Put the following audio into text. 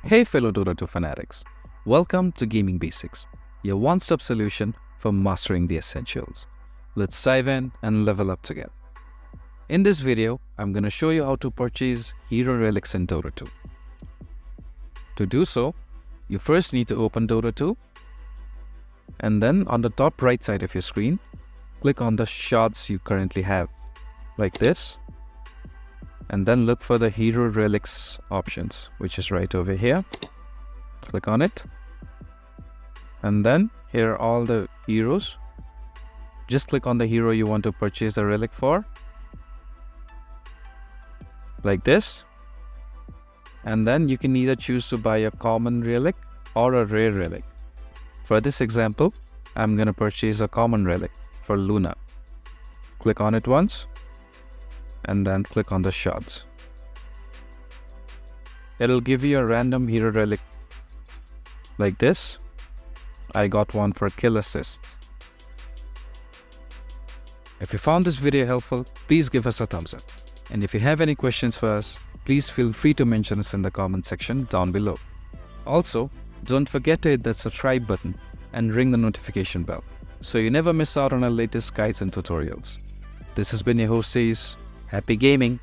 Hey fellow Dota 2 fanatics, welcome to Gaming Basics, your one-stop solution for mastering the essentials. Let's dive in and level up together. In this video, I'm going to show you how to purchase Hero Relics in Dota 2. To do so, you first need to open Dota 2, and then on the top right side of your screen, click on the shards you currently have, like this. And then look for the Hero Relics options, which is right over here. Click on it. And then here are all the heroes. Just click on the hero you want to purchase the relic for, like this. And then you can either choose to buy a common relic or a rare relic. For this example, I'm going to purchase a common relic for Luna. Click on it once, and then click on the shards. It'll give you a random hero relic like this. I got one for kill assist. If you found this video helpful, please give us a thumbs up. And if you have any questions for us, please feel free to mention us in the comment section down below. Also, don't forget to hit that subscribe button and ring the notification bell so you never miss out on our latest guides and tutorials. This has been your host Says. Happy gaming!